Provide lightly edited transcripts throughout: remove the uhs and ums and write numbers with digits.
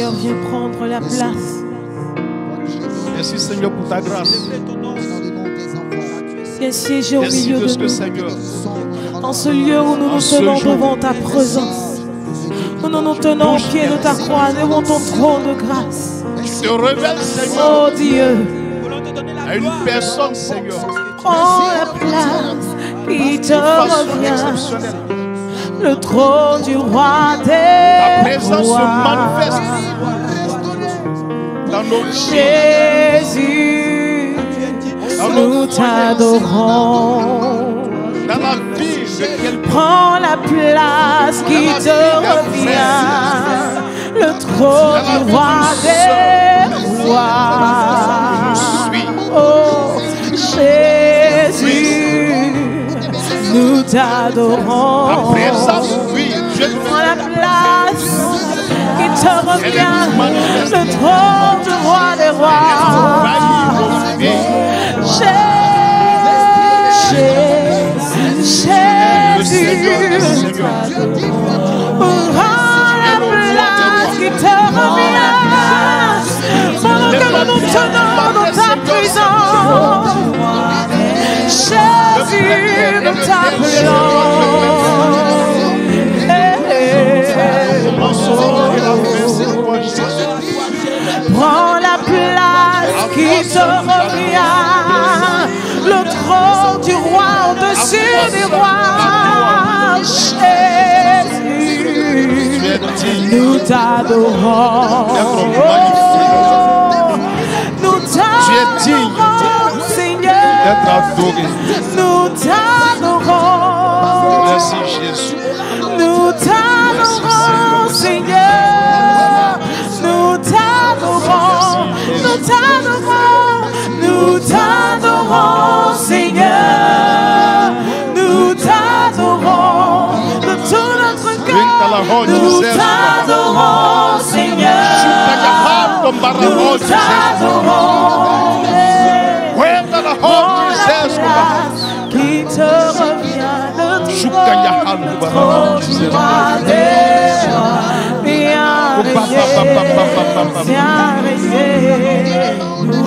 Seigneur, viens prendre la place. Merci Seigneur pour ta grâce. Viens siéger au Merci milieu de de ce que nous. Seigneur, En ce lieu où nous nous tenons devant ta présence. Où nous nous tenons au pied de ta croix, devant ton trône de grâce. tu te révèles Seigneur Oh Dieu, à une personne Seigneur. prends la place qui te revient. Le trône du roi Ta des présence se rois. manifeste dans nos vies. Jésus, nous t'adorons. Dans la vie de quelqu'un. Prends la place qui te revient. Le trône du roi des rois. Oh Jésus, nous t'adorons. Ta présence, oui, je te Prends la place qui te revient. Le trône du roi des rois. Jésus, prends la place qui te revient. Pendant que nous nous tenons dans ta présence, Jésus, nous t'appelons. Prends la place qui te revient. Le trône du roi au-dessus des rois. Jésus, nous t'adorons. Nous t'adorons, Seigneur. Nous t'adorons. Merci Jésus. Nous t'adorons, Seigneur. Nous t'adorons. Nous t'adorons. Nous t'adorons, Seigneur. Nous t'adorons de tout notre cœur. Nous t'adorons, Seigneur. Nous t'adorons. Qui te revient le trône du roi des rois. Viens régner. Nous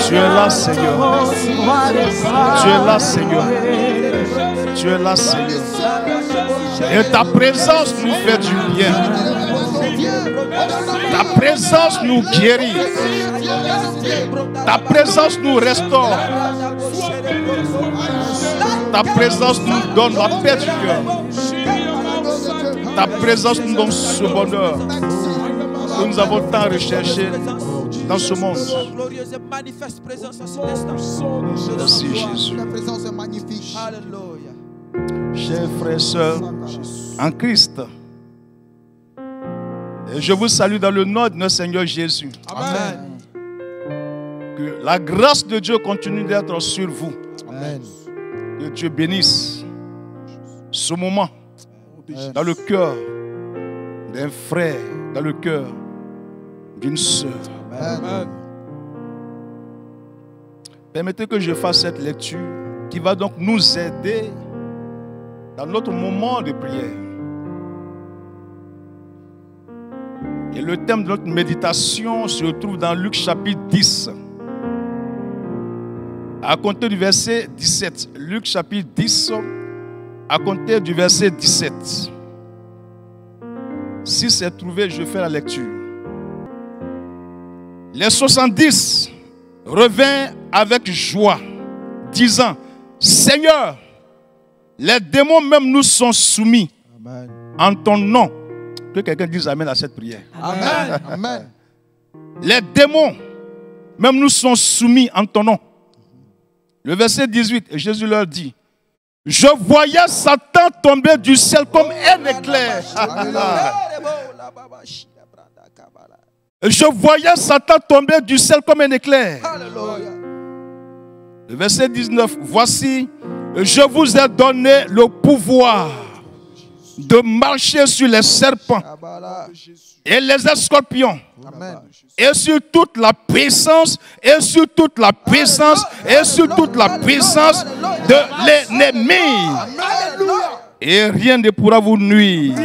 Tu es là, Seigneur. Tu es là, Seigneur. Tu es là, Seigneur. Et ta présence nous fait du bien. Ta présence nous guérit. Ta présence nous restaure. Ta présence nous donne la paix du cœur. Ta présence nous donne ce bonheur que nous avons tant recherché dans ce monde. Merci Jésus. Chers frères et sœurs en Christ, et je vous salue dans le nom de notre Seigneur Jésus. Amen. Que la grâce de Dieu continue d'être sur vous. Amen. Que Dieu bénisse ce moment dans le cœur d'un frère, dans le cœur d'une sœur. Amen. Permettez que je fasse cette lecture qui va donc nous aider dans notre moment de prière. Et le thème de notre méditation se trouve dans Luc chapitre 10. À compter du verset 17. Luc chapitre 10, à compter du verset 17. Si c'est trouvé, je fais la lecture. Les 70 revinrent avec joie, disant: Seigneur, les démons même nous sont soumis. Amen. En ton nom. Que quelqu'un dise amen à cette prière. Amen. Amen. Les démons même nous sont soumis en ton nom. Le verset 18, et Jésus leur dit: je voyais Satan tomber du ciel comme un éclair. Je voyais Satan tomber du ciel comme un éclair. Le verset 19, voici, je vous ai donné le pouvoir de marcher sur les serpents et les scorpions. Amen. Et sur toute la puissance, et sur toute la puissance, et sur toute la puissance de l'ennemi. Et rien ne pourra vous nuire.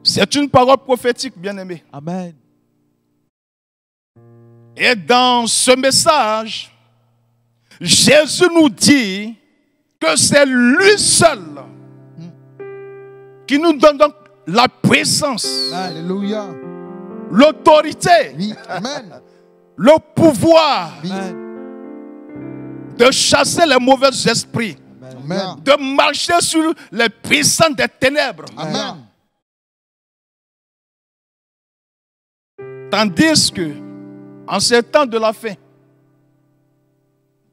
C'est une parole prophétique, bien-aimé. Amen. Et dans ce message, Jésus nous dit que c'est lui seul qui nous donne donc la puissance, Alléluia. l'autorité, Oui. Amen. le pouvoir Oui. de chasser les mauvais esprits, Amen. de marcher sur les puissants des ténèbres. Amen. Tandis que, en ces temps de la fin,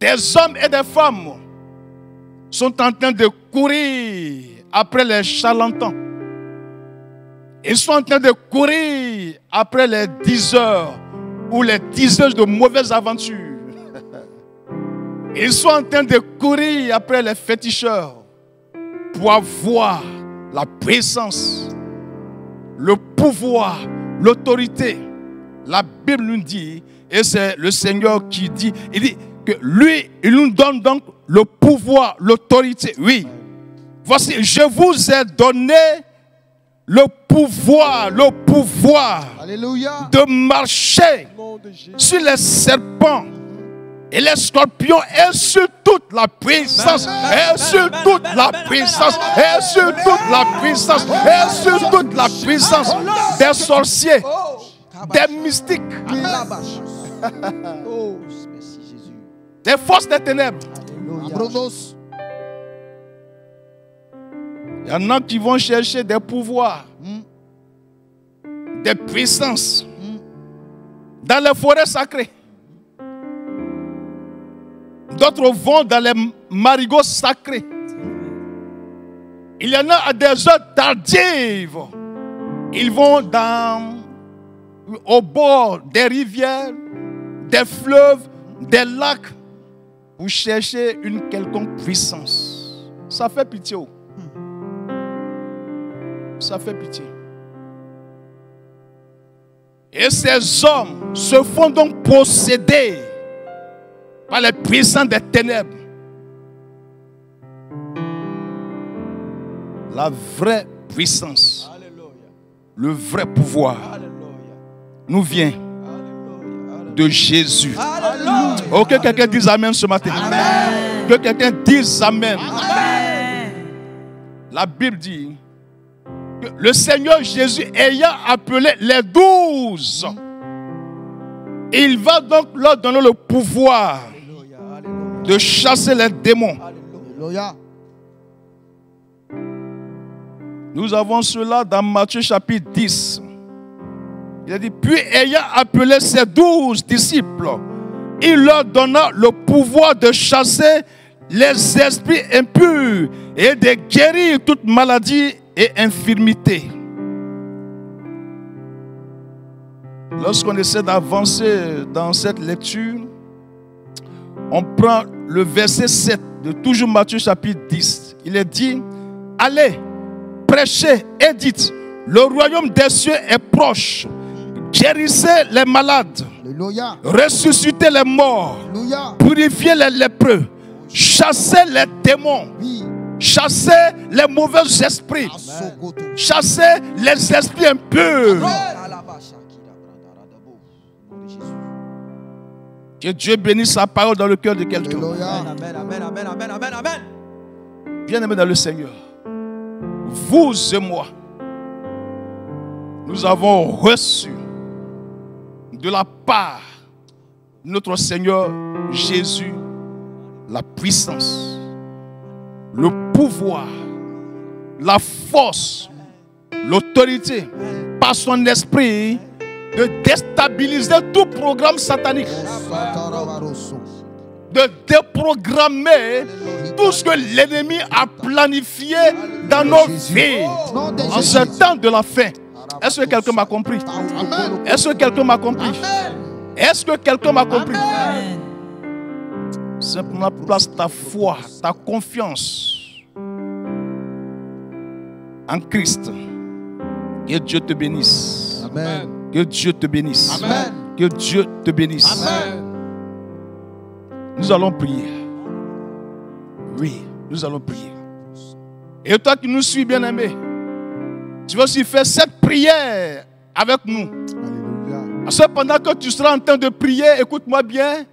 des hommes et des femmes sont en train de courir après les charlatans. Ils sont en train de courir après les diseurs ou les diseuses de mauvaises aventures. Ils sont en train de courir après les féticheurs pour avoir la puissance, le pouvoir, l'autorité. La Bible nous dit, et c'est le Seigneur qui dit, il dit que lui, il nous donne donc le pouvoir, l'autorité. Oui, voici, je vous ai donné le pouvoir Alléluia. de marcher sur les serpents et les scorpions et sur toute la puissance, et sur toute la puissance, et sur toute la puissance, et sur toute la puissance des sorciers, des mystiques, Oh, merci Jésus. des forces des ténèbres. Abrodos. Il y en a qui vont chercher des pouvoirs, des puissances dans les forêts sacrées. D'autres vont dans les marigots sacrés. Il y en a à des heures tardives. Ils vont au bord des rivières, des fleuves, des lacs pour chercher une quelconque puissance. Ça fait pitié. Ça fait pitié. Et ces hommes se font donc posséder par les puissants des ténèbres. La vraie puissance, le vrai pouvoir nous vient de Jésus. Oh, que quelqu'un dise Amen ce matin. Amen. Que quelqu'un dise Amen. Amen. La Bible dit que le Seigneur Jésus ayant appelé les 12, il va donc leur donner le pouvoir de chasser les démons. Alléluia. Nous avons cela dans Matthieu chapitre 10. Il a dit, puis ayant appelé ses 12 disciples, il leur donna le pouvoir de chasser les esprits impurs et de guérir toute maladie et infirmité. Lorsqu'on essaie d'avancer dans cette lecture, on prend le verset 7 de toujours Matthieu chapitre 10. Il est dit, allez, prêchez et dites, le royaume des cieux est proche. Guérissez les malades, Alléluia. ressuscitez les morts, Alléluia. purifiez les lépreux, chassez les démons, Oui. chassez les mauvais esprits, Asogoto. chassez les esprits impurs. Que Dieu bénisse sa parole dans le cœur de quelqu'un. Alléluia. Amen, amen, amen, amen, amen, amen. Bien-aimés dans le Seigneur, vous et moi, nous avons reçu de la part de notre Seigneur Jésus la puissance, le pouvoir, la force, l'autorité par son esprit de déstabiliser tout programme satanique, de déprogrammer tout ce que l'ennemi a planifié dans nos vies en ce temps de la fin. Est-ce que quelqu'un m'a compris? Est-ce que quelqu'un m'a compris? Est-ce que quelqu'un m'a compris? Simplement place ta foi, ta confiance en Christ. Que Dieu te bénisse. Amen. Que Dieu te bénisse. Amen. Que Dieu te bénisse. Amen. Nous allons prier. Oui, nous allons prier. Et toi qui nous suis, bien-aimé, tu vas aussi faire cette prière avec nous. Alléluia. Parce que pendant que tu seras en train de prier, écoute-moi bien,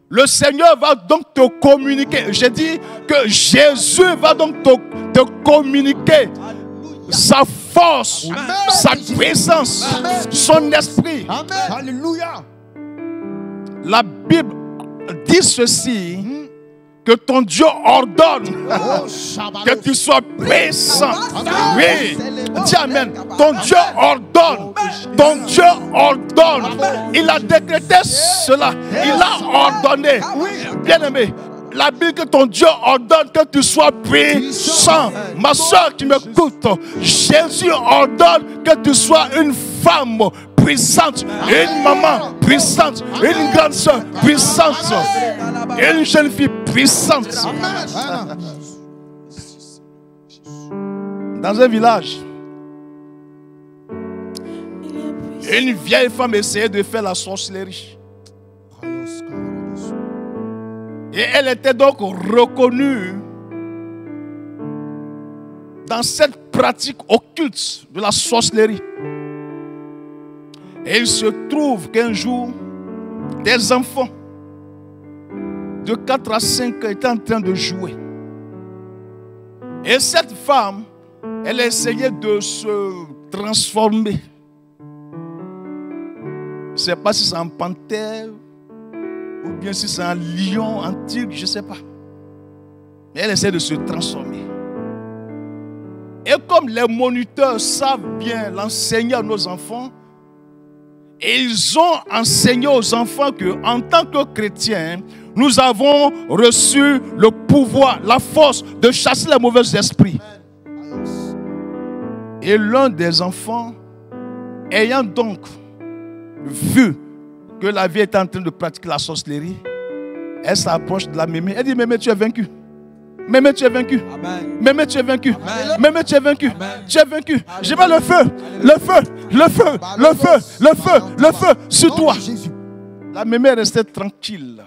le Seigneur va donc te communiquer. J'ai dit que Jésus va donc te communiquer sa force, Amen. sa puissance, Amen. son esprit. Amen. Alléluia. La Bible dit ceci, que ton Dieu ordonne que tu sois puissant. Oui, dis Amen. Ton Dieu ordonne. Ton Dieu ordonne. Il a décrété cela. Il a ordonné. Bien-aimé, la Bible que ton Dieu ordonne que tu sois puissant. Ma soeur qui m'écoute, Jésus ordonne que tu sois une femme puissante, une maman puissante, une grande soeur puissante, une jeune fille puissante. Dans un village, une vieille femme essayait de faire la sorcellerie. Et elle était donc reconnue dans cette pratique occulte de la sorcellerie. Et il se trouve qu'un jour, des enfants de 4 à 5 ans étaient en train de jouer. Et cette femme, elle essayait de se transformer. Je ne sais pas si c'est en panthère ou bien si c'est un lion, un tigre, je ne sais pas. Mais elle essaie de se transformer. Et comme les moniteurs savent bien l'enseigner à nos enfants, ils ont enseigné aux enfants qu'en tant que chrétiens, nous avons reçu le pouvoir, la force de chasser les mauvais esprits. Et l'un des enfants, ayant donc vu que la vieille est en train de pratiquer la sorcellerie, elle s'approche de la mémé. Elle dit, mémé, tu es vaincu. Mémé, tu es vaincu. Amen. Mémé, tu es vaincu. Amen. Mémé, tu es vaincu. Amen. Tu es vaincu. Je mets le feu, le feu, le feu, le feu, le feu, le feu sur toi. La mémé restait tranquille.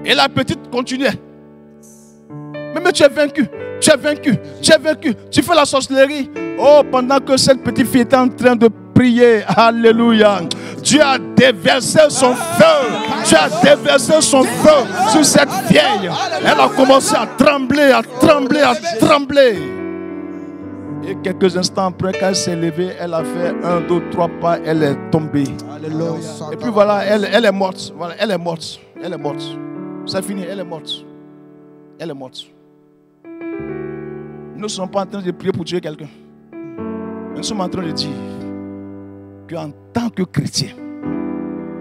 Et la petite continuait. Mémé, tu es vaincu. Tu es vaincu. Tu es vaincu. Tu fais la sorcellerie. Oh, pendant que cette petite fille était en train de prier, alléluia, Dieu a déversé son feu. Dieu a déversé son feu sur cette vieille. Elle a commencé à trembler, à trembler, à trembler. Et quelques instants après, quand elle s'est levée, elle a fait 1, 2, 3 pas, elle est tombée. Et puis voilà, elle est morte. Voilà, elle est morte. Elle est morte. C'est fini, elle est morte. Elle est morte. Nous ne sommes pas en train de prier pour tuer quelqu'un. Nous sommes en train de dire qu'en tant que chrétiens,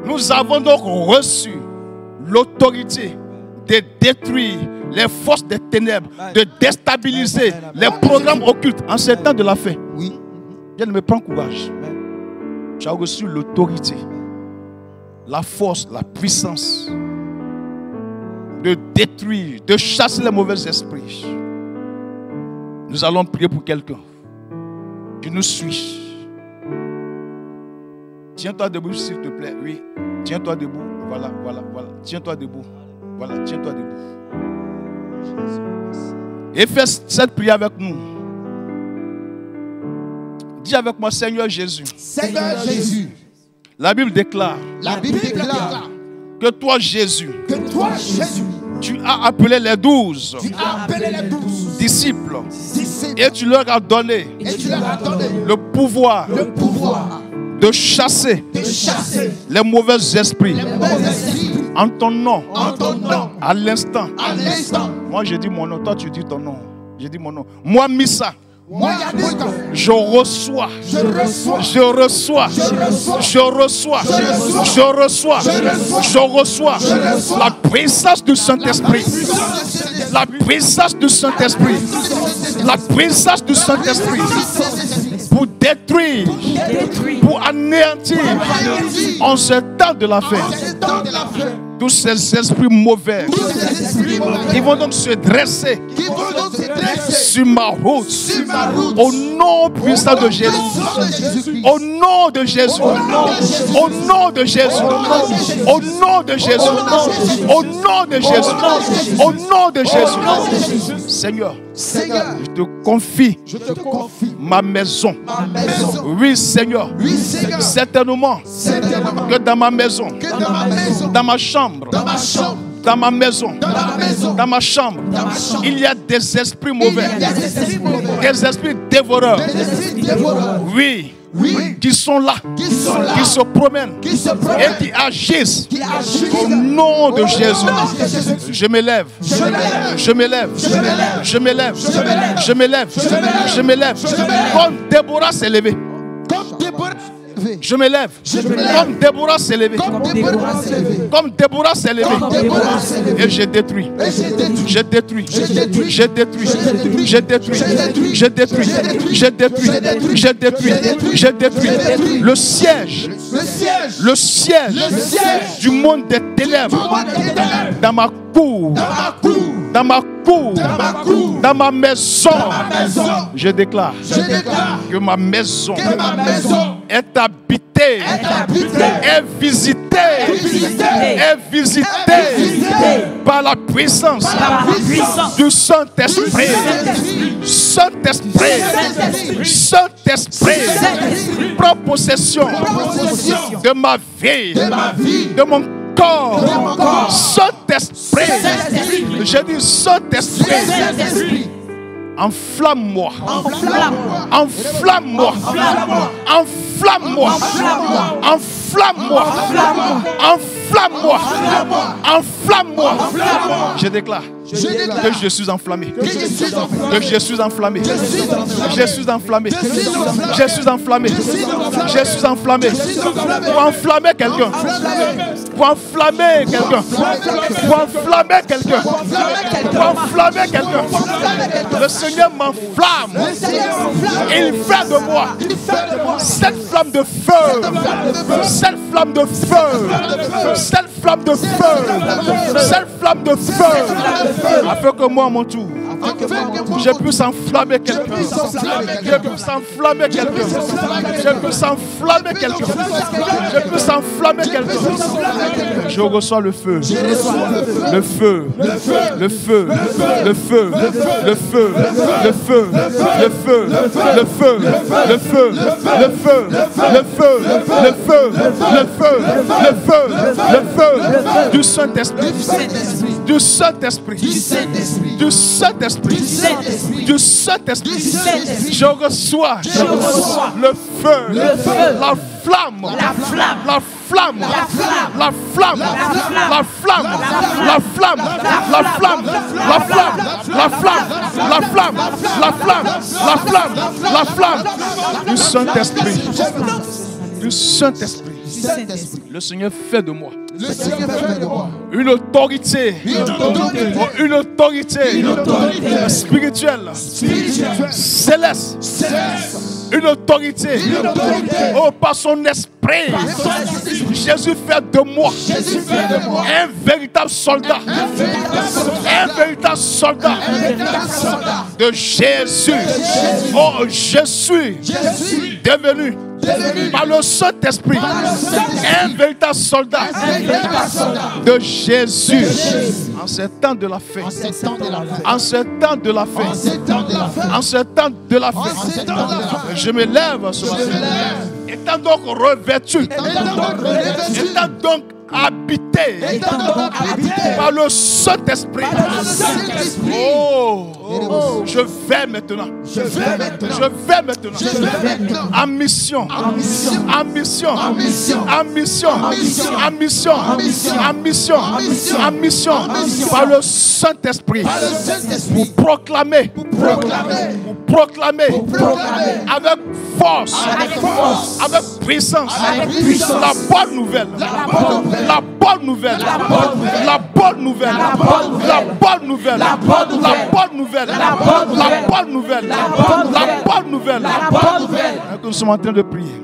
nous avons donc reçu l'autorité de détruire les forces des ténèbres, de déstabiliser les programmes occultes en ces temps de la fin. Oui. Bien, me prends courage. Tu as reçu l'autorité, la force, la puissance de détruire, de chasser les mauvais esprits. Nous allons prier pour quelqu'un. Tu nous suis. Tiens-toi debout, s'il te plaît. Oui, tiens-toi debout. Voilà, voilà, voilà. Tiens-toi debout. Voilà, tiens-toi debout. Et fais cette prière avec nous. Dis avec moi, Seigneur Jésus. Seigneur Jésus. La Bible déclare. La Bible déclare Que toi, Jésus. que toi, Jésus, Tu as appelé les 12 tu as appelé les 12 disciples. disciples Et tu leur as donné et tu leur as donné le pouvoir le pouvoir de chasser de chasser les mauvais esprits. les mauvais esprits En ton nom. en ton nom. À l'instant. À l'instant, Moi, je dis mon nom. Toi, tu dis ton nom. Je dis mon nom. Moi, Missa. moi, Yadika, Je reçois. je reçois, Je reçois. Je reçois. Je reçois. Je reçois la puissance du Saint-Esprit. La puissance du Saint-Esprit. La puissance du Saint-Esprit. Pour détruire. Pour anéantir. En ce temps de la fin. c'est temps de la fin. Tous ces esprits mauvais. Tous ces esprits mauvais Ils vont donc se dresser qui vont donc se sur ma route. Au nom puissant de Jésus. Au nom de Jésus. Au nom de Jésus. Au nom de Jésus. Au nom de Jésus. Au nom de Jésus. Seigneur, je te confie ma maison. Oui, Seigneur. Certainement que dans ma maison, dans ma chambre, dans ma maison, dans ma chambre, il y a des esprits mauvais, des esprits dévoreurs. Oui. Qui sont là, qui se promènent et qui agissent au nom de Jésus. Je m'élève, je m'élève, je m'élève, je m'élève, je m'élève. Comme Déborah s'est levée. Je m'élève. Comme Déborah s'est levée. Comme Déborah s'est levée. Et je détruis. Je détruis. Je détruis. Je détruis. Je détruis. Je détruis. Je détruis. Je détruis. Le siège. Le siège du monde des ténèbres. Dans ma cour. Dans ma cour. Dans ma maison. Je déclare que ma maison est habitée, est visitée par la puissance du Saint-Esprit. Saint-Esprit, Saint-Esprit, prends possession de ma vie, de mon corps. Saint-Esprit, je dis Saint-Esprit. Enflamme-moi. Enflamme-moi. Enflamme-moi. Enflamme-moi. Enflamme-moi. Enflamme-moi. Je déclare que je suis enflammé. Que je suis enflammé. Je suis enflammé. Je suis enflammé. Je suis enflammé. Pour enflammer quelqu'un. Pour enflammer quelqu'un. Pour enflammer quelqu'un. Pour enflammer quelqu'un. Le Seigneur m'enflamme. Il fait de moi cette flamme de feu. Cette flamme de feu. Cette flamme de feu. Cette flamme de feu. Afin que moi, à mon tour, je puisse enflammer quelqu'un. Je puisse enflammer quelqu'un. Je puisse enflammer quelqu'un. Je puisse enflammer quelqu'un. Je reçois le feu. Le feu. Le feu. Le feu. Le feu. Le feu. Le feu. Le feu. Le feu. Le feu. Le feu. Le feu. Le feu. Le feu. Le feu. Du Saint-Esprit. Du Saint-Esprit. Du Saint-Esprit. Du Saint-Esprit. Je reçois le feu. La flamme. La flamme. La flamme. La flamme. La flamme. La flamme. La flamme. La flamme. La flamme. La flamme. La flamme. La flamme. La flamme. Du Saint-Esprit. Du Saint-Esprit. Le Seigneur fait de moi une autorité spirituelle, céleste, une autorité, oh, par son esprit. Jésus fait de moi un véritable soldat, un véritable soldat de Jésus. Oh, je suis devenu par le Saint-Esprit un véritable soldat de Jésus. En ce temps de la fin, en ce temps de la fin, en ce temps de la fin, je me lève ce matin, étant donc revêtu, étant donc habité par le Saint-Esprit. Oh, je vais maintenant. Je vais maintenant. En mission. En mission. En mission. En mission. En mission. En mission. Par le Saint-Esprit. Pour proclamer. Avec force. Avec puissance. La bonne nouvelle. La bonne nouvelle. La bonne nouvelle. La bonne nouvelle. La bonne nouvelle. La bonne nouvelle. La bonne nouvelle. Nous sommes en train de prier.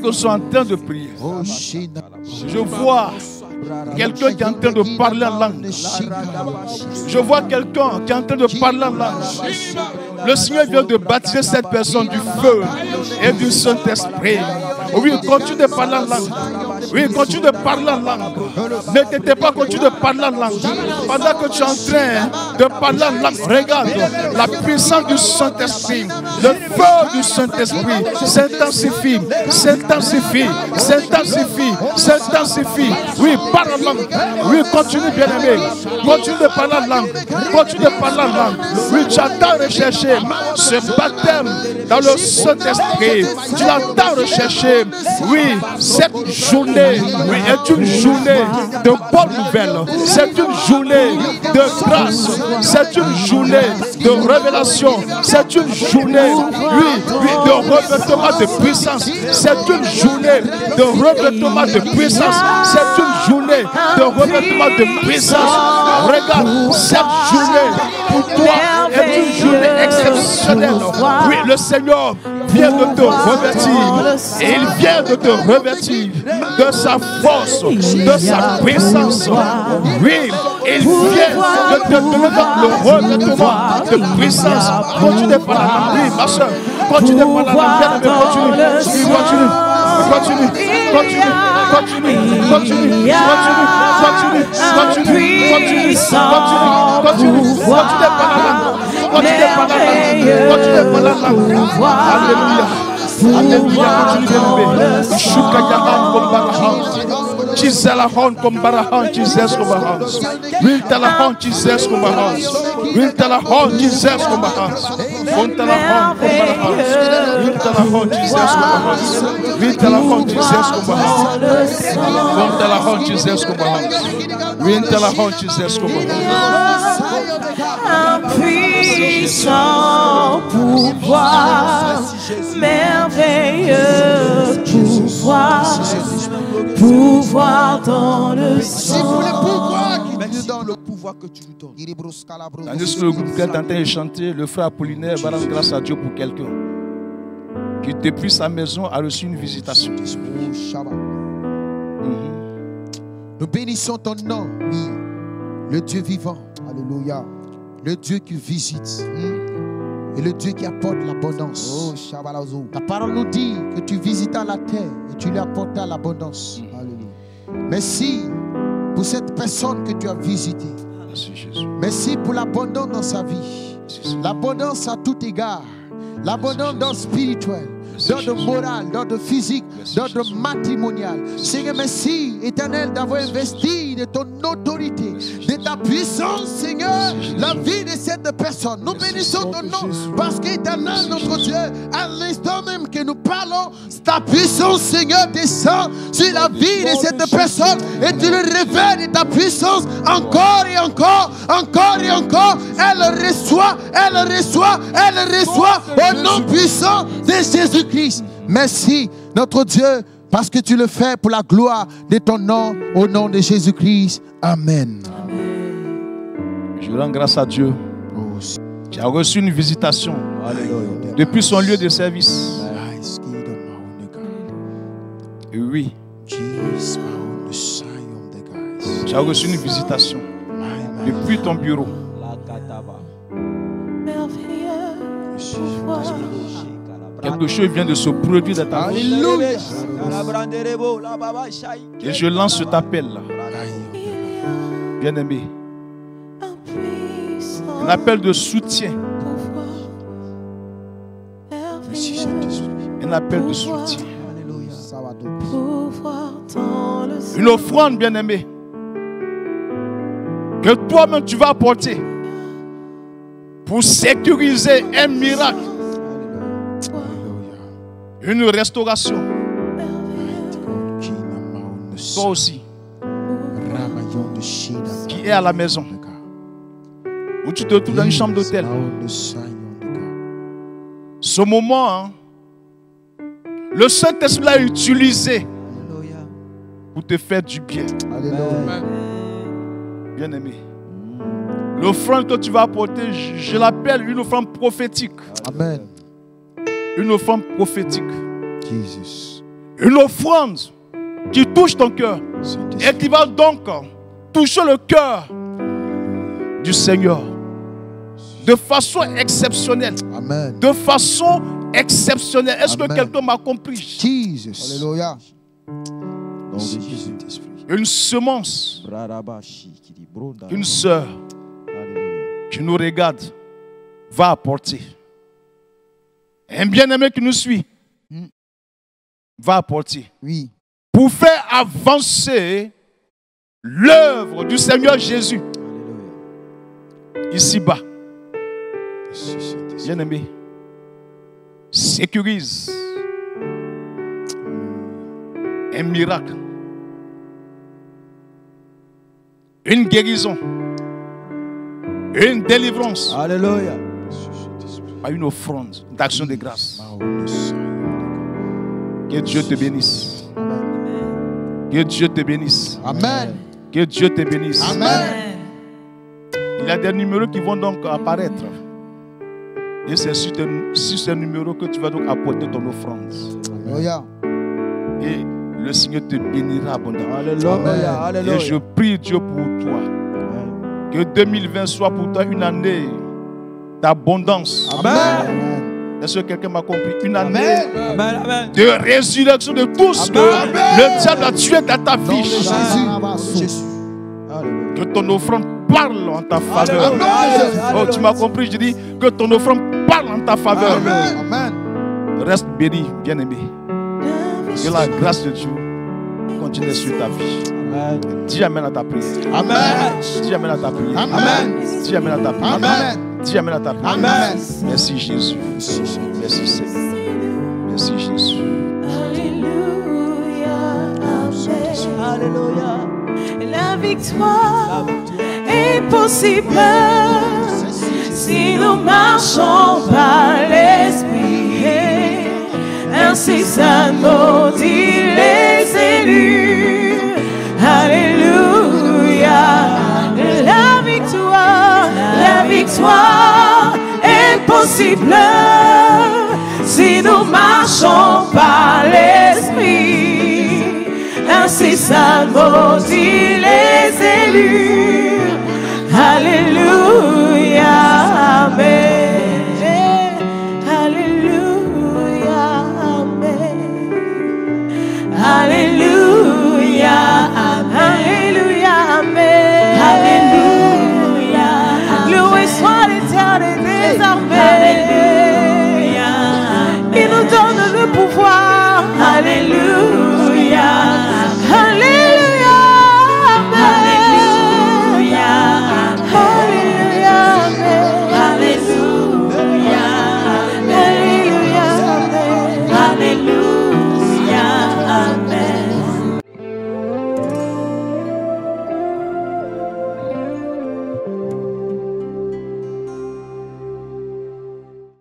Nous sommes en train de prier. Je vois quelqu'un qui est en train de parler en langue. Je vois quelqu'un qui est en train de parler en langue. Le Seigneur vient de baptiser cette personne du feu et du Saint-Esprit. Oui, continue de parler en langue. Oui, continue de parler en langue. Ne t'étais pas, continue de parler en langue. Pendant que tu es en train de parler en langue, regarde la puissance du Saint-Esprit, le feu du Saint-Esprit s'intensifie, s'intensifie, s'intensifie, s'intensifie. Oui, parle en langue. Oui, continue, bien-aimé. Continue de parler en langue. Continue de parler en langue. Oui, tu as tant recherché ce baptême dans le Saint-Esprit. Tu l'as tant recherché. Oui, cette journée est une journée de bonnes nouvelles. C'est une journée de grâce. C'est une journée de révélation. C'est une journée, de revêtement de puissance. C'est une journée de revêtement de puissance. C'est une journée de revêtement de puissance. Regarde, cette journée pour toi est une journée exceptionnelle. Oui, le Seigneur vient de te revêtir. Et il vient de te revêtir de sa force, de sa puissance. Oui, il vient de te donner le revêtement de puissance. Continue par la langue. Oui, ma soeur, continue par la langue. Continue, continue, continue, continue, continue, continue, continue, continue, continue, continue par la langue. Continue par la langue. Continue par la langue. Alléluia. Alléluia, continue. Shukayaham Kombarahan. Chiselahon Kombarahan, Jesus Kombarahan. Wiltalahon, Jesus Kombarahan. Wiltalahon, Jesus Kombarahan. Fontalahon Kombarahan. Wiltalahon, Jesus Kombarahan. Wiltalahon, Jesus Kombarahan. Fontalahon, Jesus Kombarahan. Wiltalahon, Jesus Kombarahan. Un puissant pouvoir, merveilleux pouvoir, pouvoir dans le sang. Dans le pouvoir que tu lui donnes. Tandis que le groupe qui est en train de chanter, le frère Apollinaire va rendre grâce à Dieu pour quelqu'un qui, depuis sa maison, a reçu une visitation. Nous bénissons ton nom, oui, le Dieu vivant. Alléluia. Le Dieu qui visite et le Dieu qui apporte l'abondance. La parole nous dit que tu visitas la terre et tu lui apportas l'abondance. Merci pour cette personne que tu as visitée. Merci Jésus. Merci pour l'abondance dans sa vie. L'abondance à tout égard. L'abondance dans le spirituel, dans le moral, dans le physique, dans le matrimonial. Seigneur, merci, éternel, d'avoir investi de ton autorité, de ta puissance, Seigneur, la vie de cette personne. Nous bénissons ton nom parce qu'éternel, notre Dieu, à l'instant même que nous parlons, ta puissance, Seigneur, descend sur la vie de cette personne et tu le révèles de ta puissance encore et encore, encore et encore. Elle reçoit, elle reçoit, elle reçoit au nom puissant de Jésus-Christ. Merci, notre Dieu, parce que tu le fais pour la gloire de ton nom, au nom de Jésus-Christ. Amen. Je rends grâce à Dieu qui a reçu une visitation depuis son lieu de service. Et oui, tu as reçu une visitation depuis ton bureau. Quelque chose vient de se produire dans ta vie. Et je lance cet appel là. Bien-aimé. Un appel de soutien. Un appel de soutien. Une offrande, bien-aimé, que toi-même tu vas apporter pour sécuriser un miracle. Une restauration. Toi aussi, qui est à la maison, où tu te trouves dans une chambre d'hôtel. Ce moment, hein, le Saint-Esprit l'a utilisé pour te faire du bien. Bien-aimé, l'offrande que tu vas apporter, je l'appelle une offrande prophétique. Amen. Une offrande prophétique. Jesus. Une offrande qui touche ton cœur et qui va donc toucher le cœur du Seigneur de façon exceptionnelle. Amen. De façon exceptionnelle. Est-ce que Amen. quelqu'un m'a compris? Jesus. Alléluia. Nom de Jésus. Une semence, une sœur qui nous regarde va apporter. Un bien-aimé qui nous suit va apporter. Oui. Pour faire avancer l'œuvre du Seigneur Jésus ici-bas. Bien-aimé, sécurise un miracle, une guérison, une délivrance, Alléluia. par une offrande d'action de grâce. Que Dieu te bénisse. Que Dieu te bénisse. Amen. Que Dieu te bénisse. Amen. Il y a des numéros qui vont donc apparaître. Et c'est sur ces numéros que tu vas donc apporter ton offrande. Alléluia. Et le Seigneur te bénira abondamment. Alléluia. Alléluia. Et je prie Dieu pour toi. Que 2020 soit pour toi une année d'abondance. Amen. Est-ce que quelqu'un m'a compris? Une année Amen. Amen. de résurrection de tout ce que le diable a tué dans ta vie. Jésus. Alléluia. Que ton offrande parle en ta faveur. Alléluia. Oh, tu m'as compris? Je dis que ton offrande parle en ta faveur. Amen. Reste béni, bien-aimé. Que la grâce de Dieu continue sur ta vie. Amen. Dis amen à ta prière. Amen. Dis amen à ta prière. Amen. Dis amen à ta prière. Amen. Dis amen à ta prière. Amen. Merci Jésus. Merci Seigneur. Merci Jésus. Alléluia, Amen. Alléluia. La victoire est possible si nous marchons par l'Esprit. Incessamment dit les élus. Alléluia. La victoire est possible si nous marchons par l'Esprit. Incessamment dit les élus. Alléluia, amen. Alléluia, amen. Alléluia, amen. Alléluia, amen. Alléluia, loué soit l'Éternel des armées.